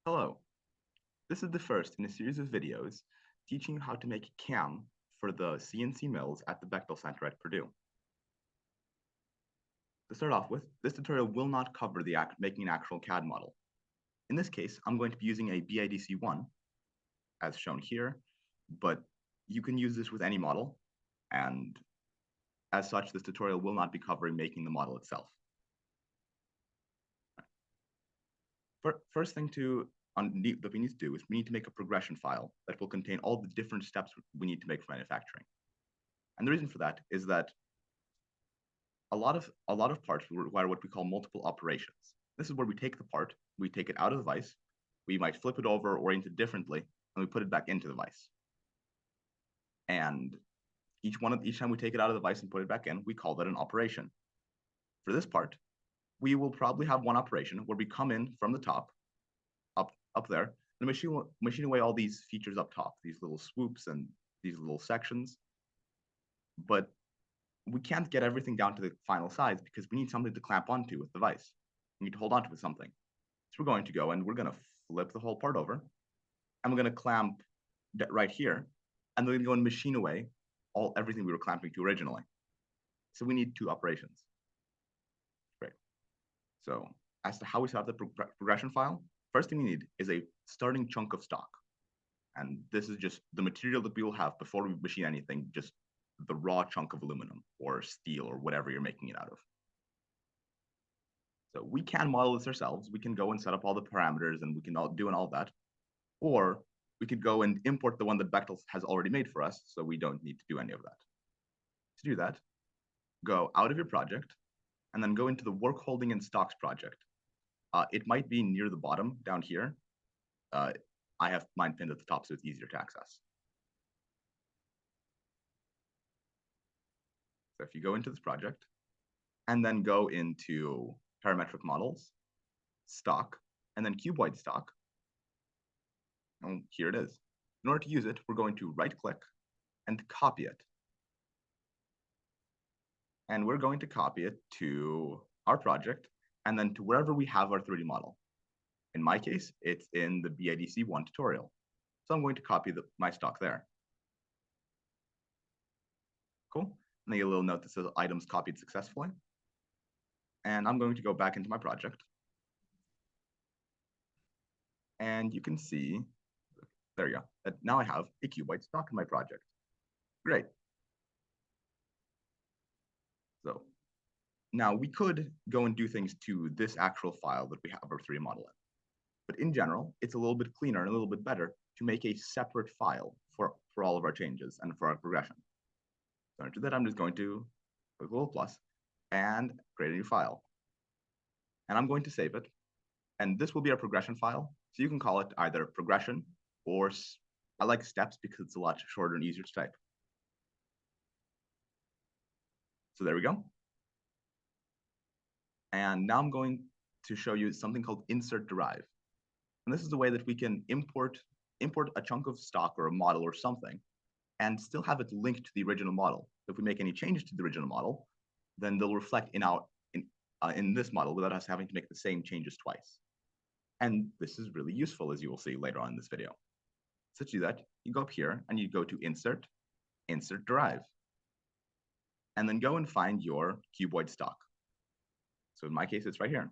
Hello, this is the first in a series of videos teaching you how to make a CAM for the CNC mills at the Bechtel Center at Purdue. To start off with, this tutorial will not cover the making an actual CAD model. In this case, I'm going to be using a BIDC1 as shown here, but you can use this with any model, and as such, this tutorial will not be covering making the model itself. First thing that we need to do is we need to make a progression file that will contain all the different steps we need to make for manufacturing. And the reason for that is that a lot of parts require what we call multiple operations. This is where we take the part, we take it out of the vise, we might flip it over, orient it differently, and we put it back into the vise. And each time we take it out of the vise and put it back in, we call that an operation. For this part, we will probably have one operation where we come in from the top, up there, and machine away all these features up top, these little swoops and these little sections. But we can't get everything down to the final size because we need something to clamp onto with the vise. We need to hold onto it with something. So we're going to go and we're going to flip the whole part over, and we're going to clamp right here, and then we're going to go and machine away everything we were clamping to originally. So we need two operations. Great. So as to how we set up the progression file, first thing we need is a starting chunk of stock. And this is just the material that we will have before we machine anything, just the raw chunk of aluminum or steel or whatever you're making it out of. So we can model this ourselves. We can go and set up all the parameters and we can do all that. Or we could go and import the one that Bechtel has already made for us, so we don't need to do any of that. To do that, go out of your project and then go into the work holding and stocks project. It might be near the bottom down here. I have mine pinned at the top so it's easier to access. So if you go into this project and then go into parametric models, stock, and then cuboid stock, and here it is. In order to use it, we're going to right click and copy it. And we're going to copy it to our project and then to wherever we have our 3D model. In my case, it's in the BIDC1 tutorial. So I'm going to copy my stock there. Cool. And I get a little note that says items copied successfully. And I'm going to go back into my project. And you can see, there you go, that now I have a cuboid stock in my project. Great. So now we could go and do things to this actual file that we have our 3D model in. But in general, it's a little bit cleaner and a little bit better to make a separate file for all of our changes and for our progression. So to do that, I'm just going to click a little plus and create a new file. And I'm going to save it. And this will be our progression file. So you can call it either progression or I like steps because it's a lot shorter and easier to type. So there we go. And now I'm going to show you something called insert derive. And this is the way that we can import a chunk of stock or a model or something and still have it linked to the original model. If we make any changes to the original model, then they'll reflect in this model without us having to make the same changes twice. And this is really useful, as you will see later on in this video. So to do that, you go up here and you go to insert derive, and then go and find your cuboid stock. So in my case, it's right here. And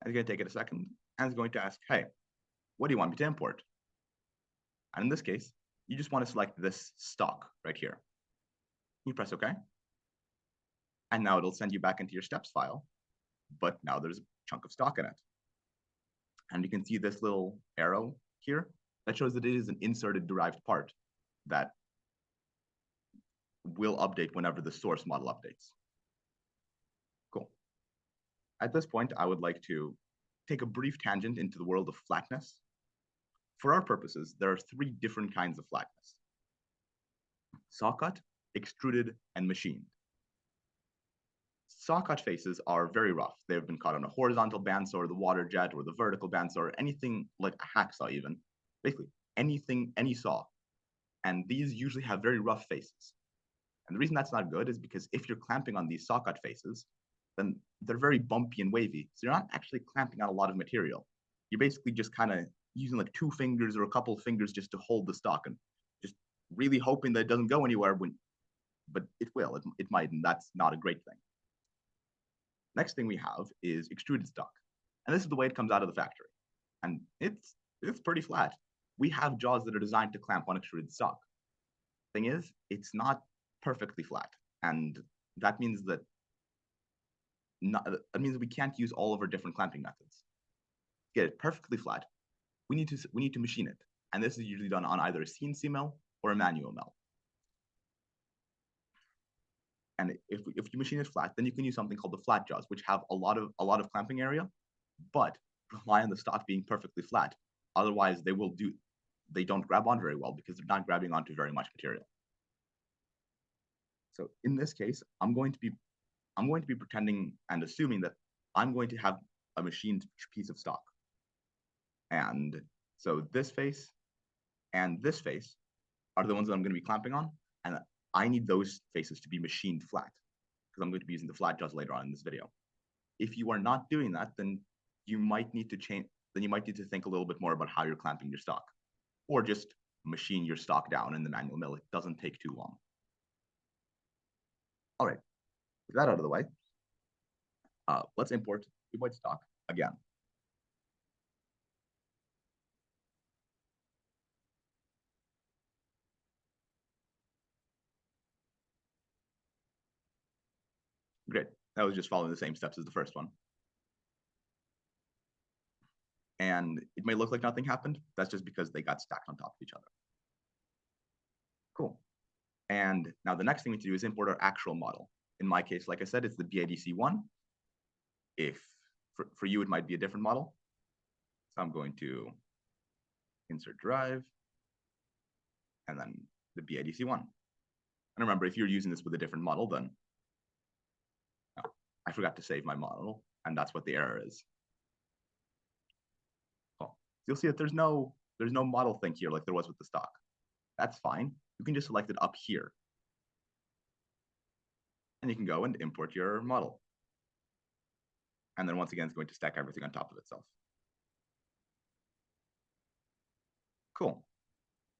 it's going to take it a second, and it's going to ask, hey, what do you want me to import? And in this case, you just want to select this stock right here. You press OK. And now it'll send you back into your steps file, but now there's a chunk of stock in it. And you can see this little arrow here that shows that it is an inserted derived part that will update whenever the source model updates. Cool. At this point, I would like to take a brief tangent into the world of flatness. For our purposes, there are 3 different kinds of flatness: saw cut, extruded, and machined. Saw cut faces are very rough. They've been cut on a horizontal bandsaw or the water jet or the vertical bandsaw or anything like a hacksaw even. Basically, any saw. And these usually have very rough faces. And the reason that's not good is because if you're clamping on these saw cut faces, then they're very bumpy and wavy. So you're not actually clamping on a lot of material. You're basically just kind of using like 2 fingers or a couple of fingers just to hold the stock and just really hoping that it doesn't go anywhere but it will, it might, and that's not a great thing. Next thing we have is extruded stock. And this is the way it comes out of the factory. And it's pretty flat. We have jaws that are designed to clamp on extruded stock. Thing is, it's not perfectly flat. And that means that we can't use all of our different clamping methods. To get it perfectly flat, we need to machine it. And this is usually done on either a CNC mill or a manual mill. And if you machine it flat, then you can use something called the flat jaws, which have a lot of clamping area, but rely on the stock being perfectly flat. Otherwise, they don't grab on very well because they're not grabbing onto very much material. So in this case, I'm going to be pretending and assuming that I'm going to have a machined piece of stock. And so this face and this face are the ones that I'm going to be clamping on, and I need those faces to be machined flat because I'm going to be using the flat jaws later on in this video. If you are not doing that, then you might need to change. Then you might need to think a little bit more about how you're clamping your stock, or just machine your stock down in the manual mill. It doesn't take too long. All right, with that out of the way, let's import cuboid stock again. Great. That was just following the same steps as the first one. And it may look like nothing happened. That's just because they got stacked on top of each other. Cool. And now the next thing we need to do is import our actual model. In my case, like I said, it's the BIDC1. If for you, it might be a different model. So I'm going to insert drive, and then the BIDC1. And remember, if you're using this with a different model, then I forgot to save my model, and that's what the error is. Cool. So you'll see that there's no model thing here like there was with the stock. That's fine. You can just select it up here. And you can go and import your model. And then once again, it's going to stack everything on top of itself. Cool.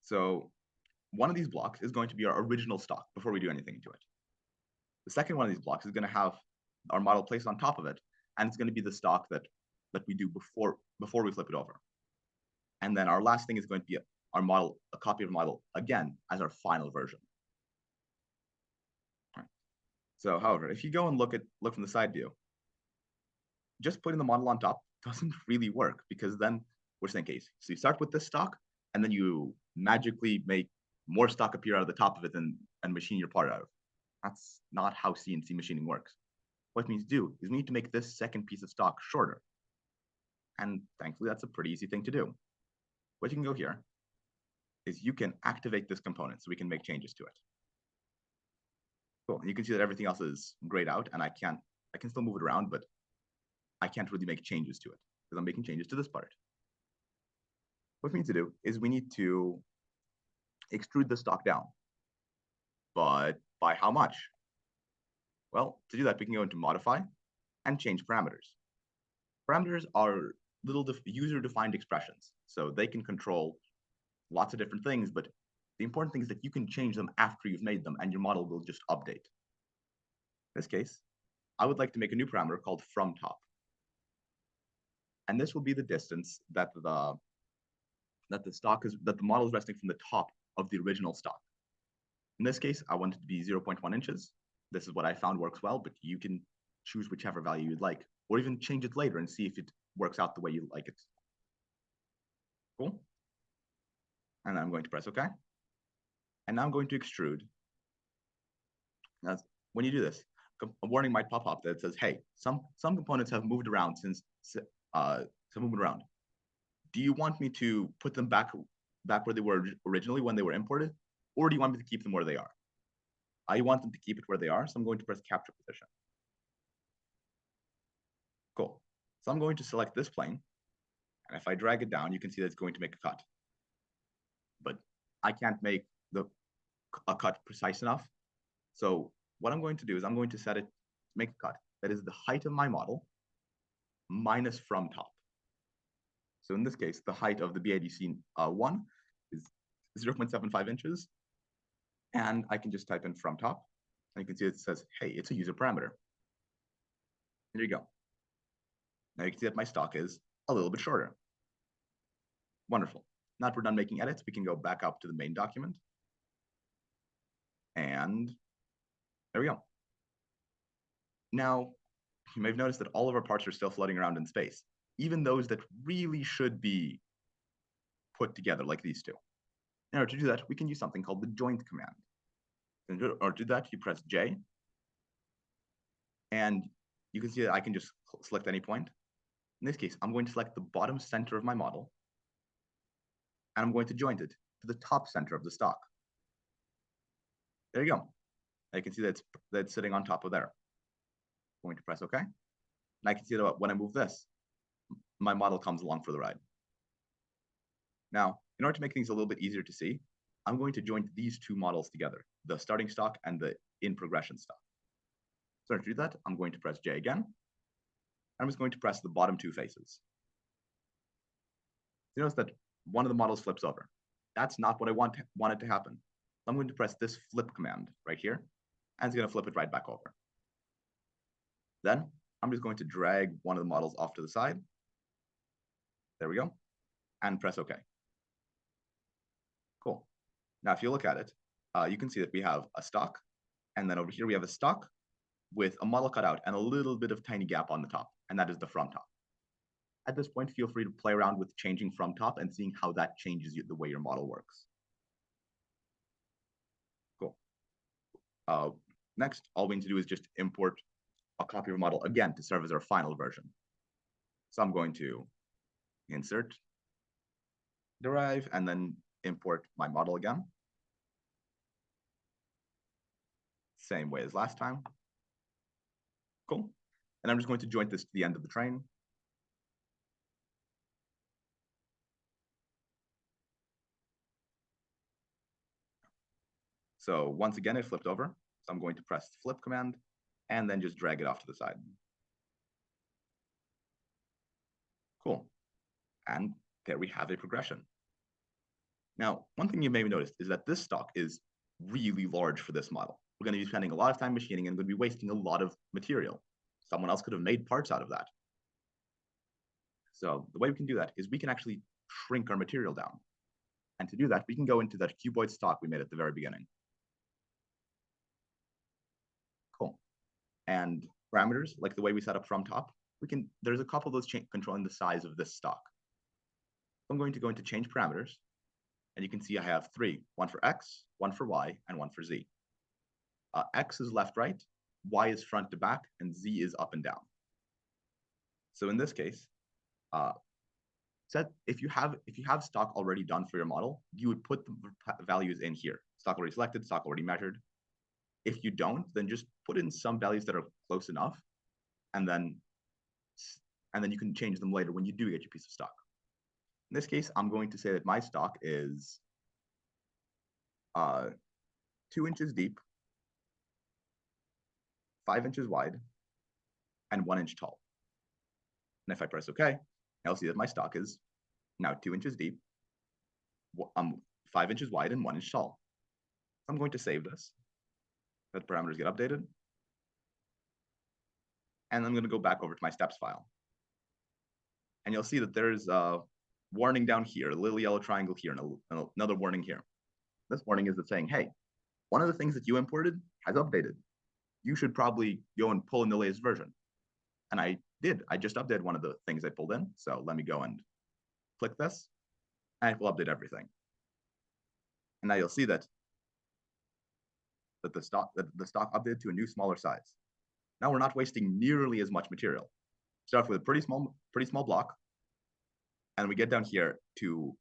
So one of these blocks is going to be our original stock before we do anything to it. The second one of these blocks is going to have our model placed on top of it, and it's going to be the stock that we do before we flip it over. And then our last thing is going to be our model, a copy of the model again as our final version. All right. So, however, if you go and look from the side view, just putting the model on top doesn't really work, because then we're saying, okay, so you start with this stock, and then you magically make more stock appear out of the top of it and machine your part out of. That's not how CNC machining works. What we need to do is we need to make this second piece of stock shorter. And thankfully, that's a pretty easy thing to do. What you can go here is you can activate this component so we can make changes to it. Cool. And you can see that everything else is grayed out, and I can still move it around, but I can't really make changes to it because I'm making changes to this part. What we need to do is we need to extrude the stock down. But by how much? Well, to do that, we can go into Modify and change parameters. Parameters are little user-defined expressions, so they can control lots of different things, but the important thing is that you can change them after you've made them, and your model will just update. In this case, I would like to make a new parameter called from top. And this will be the distance that the model is resting from the top of the original stock. In this case, I want it to be 0.1 inches. This is what I found works well, but you can choose whichever value you'd like, or even change it later and see if it works out the way you like it. Cool. And I'm going to press OK. And now I'm going to extrude. Now, when you do this, a warning might pop up that says, hey, some components have moved around since moving around. Do you want me to put them back where they were originally when they were imported? Or do you want me to keep them where they are? I want them to keep it where they are, so I'm going to press capture position. Cool. So I'm going to select this plane, and if I drag it down, you can see that it's going to make a cut. But I can't make a cut precise enough. So what I'm going to do is I'm going to set it to make a cut that is the height of my model minus from top. So in this case, the height of the BADC1 is 0.75 inches. And I can just type in from top. And you can see it says, hey, it's a user parameter. There you go. Now you can see that my stock is a little bit shorter. Wonderful. Now that we're done making edits, we can go back up to the main document. And there we go. Now, you may have noticed that all of our parts are still floating around in space, even those that really should be put together like these two. In order to do that, we can use something called the joint command. In order to do that, you press J, and you can see that I can just select any point. In this case, I'm going to select the bottom center of my model, and I'm going to joint it to the top center of the stock. There you go. I can see that it's sitting on top of there. I'm going to press OK. And I can see that when I move this, my model comes along for the ride. Now, in order to make things a little bit easier to see, I'm going to join these two models together, the starting stock and the in progression stock. So to do that, I'm going to press J again. I'm just going to press the bottom two faces. You notice that one of the models flips over. That's not what I wanted to happen. I'm going to press this flip command right here, and it's going to flip it right back over. Then I'm just going to drag one of the models off to the side. There we go, and press OK. Cool. Now, if you look at it, you can see that we have a stock, and then over here we have a stock with a model cutout and a little bit of tiny gap on the top, and that is the from top. At this point, feel free to play around with changing from top and seeing how that changes the way your model works. Cool. Next, all we need to do is just import a copy of a model again to serve as our final version. So I'm going to insert, derive, and then import my model again. Same way as last time. Cool. And I'm just going to joint this to the end of the train. So once again, it flipped over. So I'm going to press the flip command and then just drag it off to the side. Cool. And there we have a progression. Now, one thing you may have noticed is that this stock is really large for this model. We're going to be spending a lot of time machining and going to be wasting a lot of material. Someone else could have made parts out of that. So the way we can do that is we can actually shrink our material down. And to do that, we can go into that cuboid stock we made at the very beginning. Cool. And parameters, like the way we set up from top, there's a couple of those controlling the size of this stock. I'm going to go into change parameters, and you can see I have three, one for X, one for Y, and one for Z. X is left, right, Y is front to back, and Z is up and down. So in this case, if you have stock already done for your model, you would put the values in here. Stock already selected, stock already measured. If you don't, then just put in some values that are close enough, and then you can change them later when you do get your piece of stock. In this case, I'm going to say that my stock is 2 inches deep, 5 inches wide, and 1 inch tall. And if I press OK, I'll see that my stock is now 2 inches deep, 5 inches wide, and 1 inch tall. I'm going to save this. Let the parameters get updated. And I'm going to go back over to my steps file. And you'll see that there's a warning down here, a little yellow triangle here, and another warning here. This warning is saying, hey, one of the things that you imported has updated. You should probably go and pull in the latest version. And I did. I just updated one of the things I pulled in. So let me go and click this, and it will update everything. And now you'll see that the stock updated to a new smaller size. Now we're not wasting nearly as much material. Start with a pretty small block, and we get down here to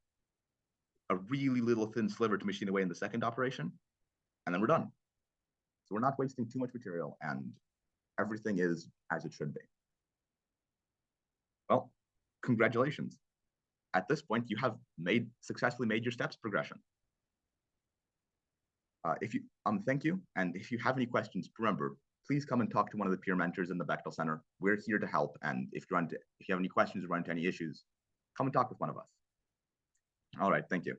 a really little thin sliver to machine away in the second operation, and then we're done. So we're not wasting too much material, and everything is as it should be. Well, congratulations. At this point, you have successfully made your steps progression. Thank you. And if you have any questions, remember, please come and talk to one of the peer mentors in the Bechtel Center. We're here to help. And if you have any questions or run into any issues, come and talk with one of us. All right, thank you.